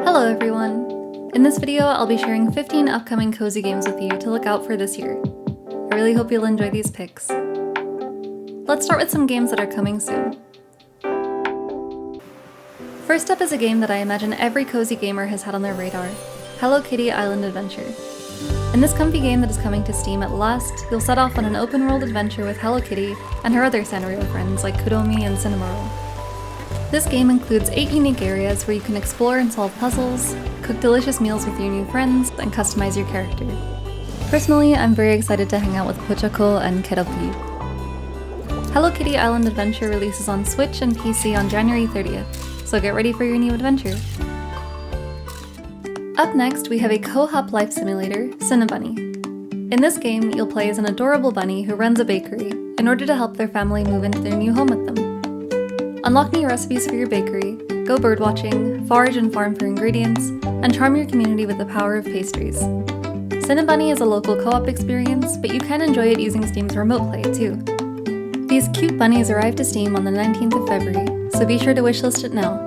Hello everyone! In this video, I'll be sharing 15 upcoming cozy games with you to look out for this year. I really hope you'll enjoy these picks. Let's start with some games that are coming soon. First up is a game that I imagine every cozy gamer has had on their radar, Hello Kitty Island Adventure. In this comfy game that is coming to Steam at last, you'll set off on an open world adventure with Hello Kitty and her other Sanrio friends like Kudomi and Cinnabunny. This game includes 8 unique areas where you can explore and solve puzzles, cook delicious meals with your new friends, and customize your character. Personally, I'm very excited to hang out with Pochako and Keropi. Hello Kitty Island Adventure releases on Switch and PC on January 30th, so get ready for your new adventure. Up next, we have a co-op life simulator, cinnabunny. In this game, you'll play as an adorable bunny who runs a bakery in order to help their family move into their new home with them. Unlock new recipes for your bakery, go birdwatching, forage and farm for ingredients, and charm your community with the power of pastries. Cinnabunny is a local co-op experience, but you can enjoy it using Steam's remote play too. These cute bunnies arrive to Steam on the 19th of February, so be sure to wishlist it now.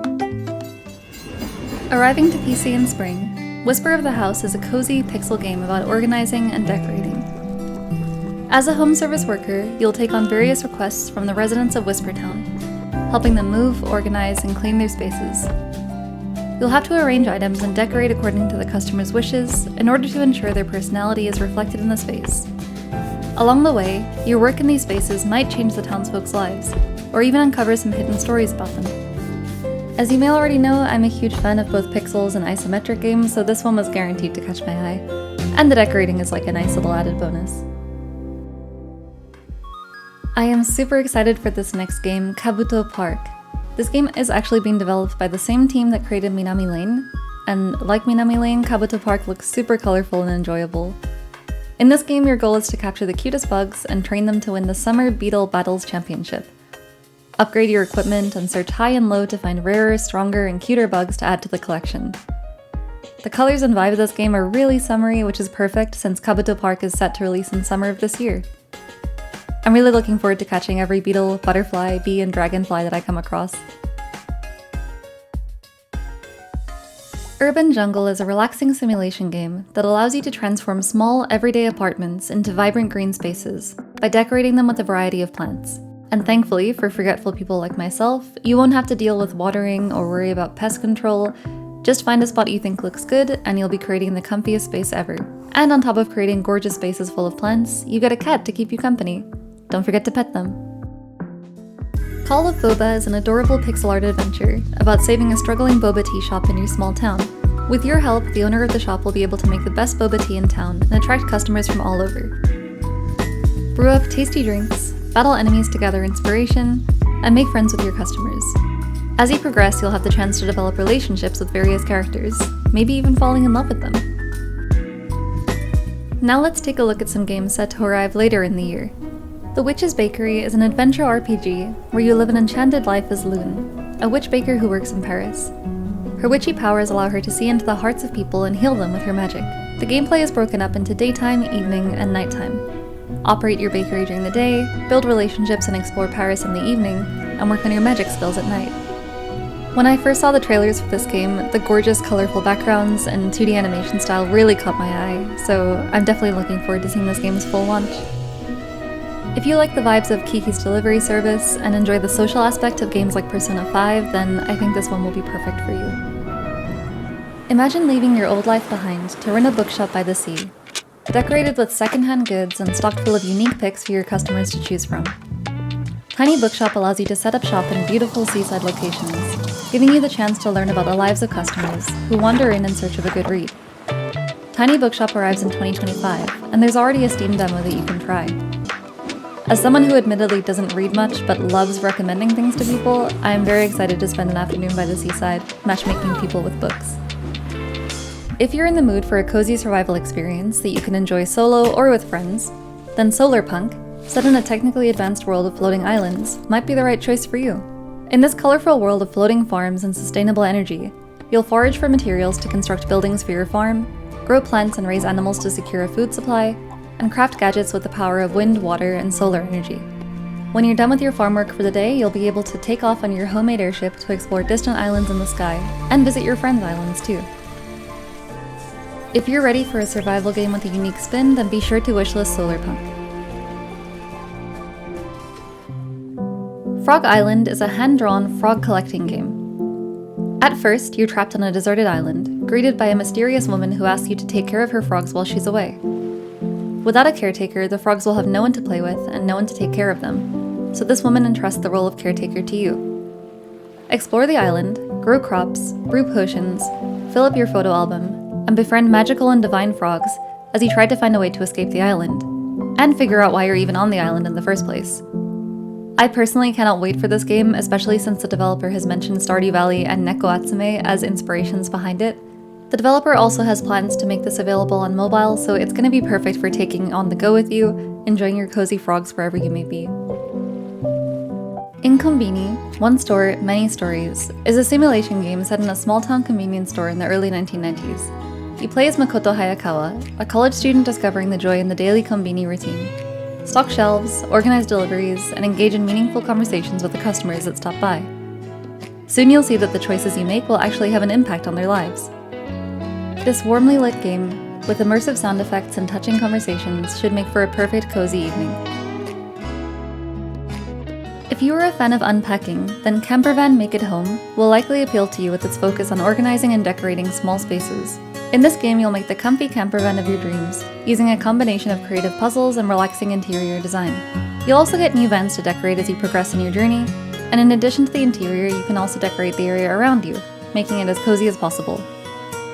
Arriving to PC in spring, Whisper of the House is a cozy pixel game about organizing and decorating. As a home service worker, you'll take on various requests from the residents of Whispertown, helping them move, organize, and clean their spaces. You'll have to arrange items and decorate according to the customer's wishes in order to ensure their personality is reflected in the space. Along the way, your work in these spaces might change the townsfolk's lives, or even uncover some hidden stories about them. As you may already know, I'm a huge fan of both pixels and isometric games, so this one was guaranteed to catch my eye. And the decorating is like a nice little added bonus. I am super excited for this next game, Kabuto Park. This game is actually being developed by the same team that created Minami Lane, and like Minami Lane, Kabuto Park looks super colorful and enjoyable. In this game, your goal is to capture the cutest bugs and train them to win the Summer Beetle Battles Championship. Upgrade your equipment and search high and low to find rarer, stronger, and cuter bugs to add to the collection. The colors and vibe of this game are really summery, which is perfect since Kabuto Park is set to release in summer of this year. I'm really looking forward to catching every beetle, butterfly, bee, and dragonfly that I come across. Urban Jungle is a relaxing simulation game that allows you to transform small, everyday apartments into vibrant green spaces by decorating them with a variety of plants. And thankfully, for forgetful people like myself, you won't have to deal with watering or worry about pest control. Just find a spot you think looks good, and you'll be creating the comfiest space ever. And on top of creating gorgeous spaces full of plants, you get a cat to keep you company. Don't forget to pet them. Call of Boba is an adorable pixel art adventure about saving a struggling boba tea shop in your small town. With your help, the owner of the shop will be able to make the best boba tea in town and attract customers from all over. Brew up tasty drinks, battle enemies to gather inspiration, and make friends with your customers. As you progress, you'll have the chance to develop relationships with various characters, maybe even falling in love with them. Now let's take a look at some games set to arrive later in the year. The Witch's Bakery is an adventure RPG where you live an enchanted life as Lune, a witch baker who works in Paris. Her witchy powers allow her to see into the hearts of people and heal them with her magic. The gameplay is broken up into daytime, evening, and nighttime. Operate your bakery during the day, build relationships and explore Paris in the evening, and work on your magic skills at night. When I first saw the trailers for this game, the gorgeous, colorful backgrounds and 2D animation style really caught my eye, so I'm definitely looking forward to seeing this game's full launch. If you like the vibes of Kiki's Delivery Service and enjoy the social aspect of games like Persona 5, then I think this one will be perfect for you. Imagine leaving your old life behind to run a bookshop by the sea, decorated with secondhand goods and stocked full of unique picks for your customers to choose from. Tiny Bookshop allows you to set up shop in beautiful seaside locations, giving you the chance to learn about the lives of customers who wander in search of a good read. Tiny Bookshop arrives in 2025, and there's already a Steam demo that you can try. As someone who admittedly doesn't read much but loves recommending things to people, I am very excited to spend an afternoon by the seaside, matchmaking people with books. If you're in the mood for a cozy survival experience that you can enjoy solo or with friends, then Solarpunk, set in a technically advanced world of floating islands, might be the right choice for you. In this colorful world of floating farms and sustainable energy, you'll forage for materials to construct buildings for your farm, grow plants and raise animals to secure a food supply, and craft gadgets with the power of wind, water, and solar energy. When you're done with your farm work for the day, you'll be able to take off on your homemade airship to explore distant islands in the sky, and visit your friends' islands too. If you're ready for a survival game with a unique spin, then be sure to wishlist Solarpunk. Frog Island is a hand-drawn frog collecting game. At first, you're trapped on a deserted island, greeted by a mysterious woman who asks you to take care of her frogs while she's away. Without a caretaker, the frogs will have no one to play with and no one to take care of them, so this woman entrusts the role of caretaker to you. Explore the island, grow crops, brew potions, fill up your photo album, and befriend magical and divine frogs as you try to find a way to escape the island, and figure out why you're even on the island in the first place. I personally cannot wait for this game, especially since the developer has mentioned Stardew Valley and Neko Atsume as inspirations behind it. The developer also has plans to make this available on mobile, so it's going to be perfect for taking on the go with you, enjoying your cozy frogs wherever you may be. Inkonbini, One Store, Many Stories, is a simulation game set in a small-town convenience store in the early 1990s. You play as Makoto Hayakawa, a college student discovering the joy in the daily konbini routine. Stock shelves, organize deliveries, and engage in meaningful conversations with the customers that stop by. Soon you'll see that the choices you make will actually have an impact on their lives. This warmly lit game, with immersive sound effects and touching conversations, should make for a perfect cozy evening. If you are a fan of unpacking, then Campervan Make It Home will likely appeal to you with its focus on organizing and decorating small spaces. In this game, you'll make the comfy campervan of your dreams, using a combination of creative puzzles and relaxing interior design. You'll also get new vans to decorate as you progress in your journey, and in addition to the interior, you can also decorate the area around you, making it as cozy as possible.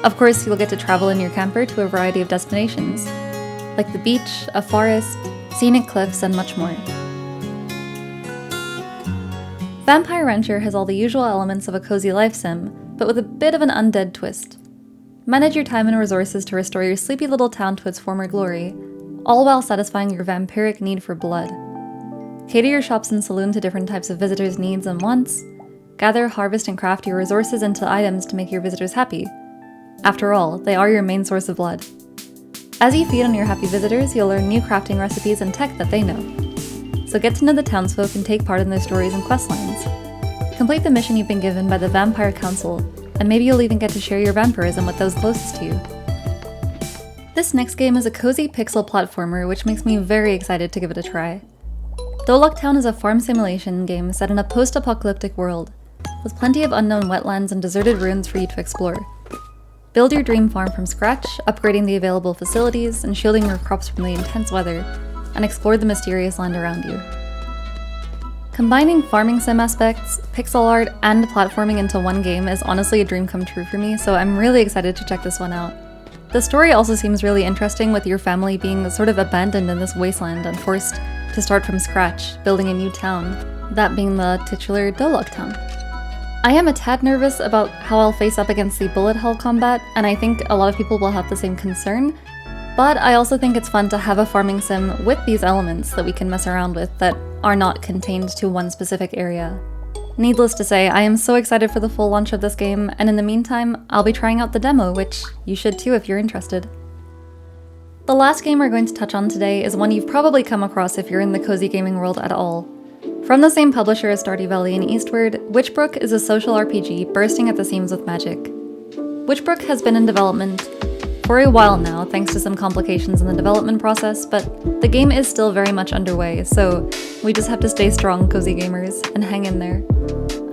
Of course, you'll get to travel in your camper to a variety of destinations, like the beach, a forest, scenic cliffs, and much more. Vampire Rancher has all the usual elements of a cozy life sim, but with a bit of an undead twist. Manage your time and resources to restore your sleepy little town to its former glory, all while satisfying your vampiric need for blood. Cater your shops and saloon to different types of visitors' needs and wants. Gather, harvest, and craft your resources into items to make your visitors happy. After all, they are your main source of blood. As you feed on your happy visitors, you'll learn new crafting recipes and tech that they know. So get to know the townsfolk and take part in their stories and questlines. Complete the mission you've been given by the Vampire Council, and maybe you'll even get to share your vampirism with those closest to you. This next game is a cozy pixel platformer, which makes me very excited to give it a try. Doloc Town is a farm simulation game set in a post-apocalyptic world, with plenty of unknown wetlands and deserted ruins for you to explore. Build your dream farm from scratch, upgrading the available facilities and shielding your crops from the intense weather, and explore the mysterious land around you. Combining farming sim aspects, pixel art, and platforming into one game is honestly a dream come true for me, so I'm really excited to check this one out. The story also seems really interesting, with your family being sort of abandoned in this wasteland and forced to start from scratch, building a new town, that being the titular Doloc Town. I am a tad nervous about how I'll face up against the bullet hell combat, and I think a lot of people will have the same concern, but I also think it's fun to have a farming sim with these elements that we can mess around with that are not contained to one specific area. Needless to say, I am so excited for the full launch of this game, and in the meantime, I'll be trying out the demo, which you should too if you're interested. The last game we're going to touch on today is one you've probably come across if you're in the cozy gaming world at all. From the same publisher as Stardew Valley and Eastward, Witchbrook is a social RPG bursting at the seams with magic. Witchbrook has been in development for a while now, thanks to some complications in the development process, but the game is still very much underway, so we just have to stay strong, cozy gamers, and hang in there.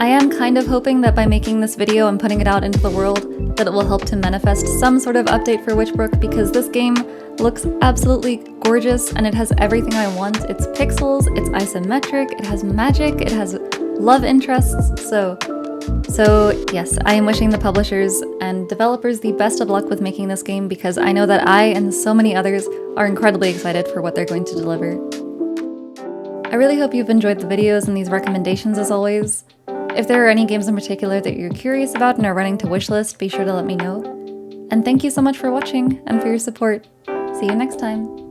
I am kind of hoping that by making this video and putting it out into the world, that it will help to manifest some sort of update for Witchbrook, because this game looks absolutely gorgeous and it has everything I want. It's pixels, it's isometric, it has magic, it has love interests, so yes, I am wishing the publishers and developers the best of luck with making this game, because I know that I and so many others are incredibly excited for what they're going to deliver. I really hope you've enjoyed the videos and these recommendations as always. If there are any games in particular that you're curious about and are running to wishlist, be sure to let me know. And thank you so much for watching and for your support. See you next time.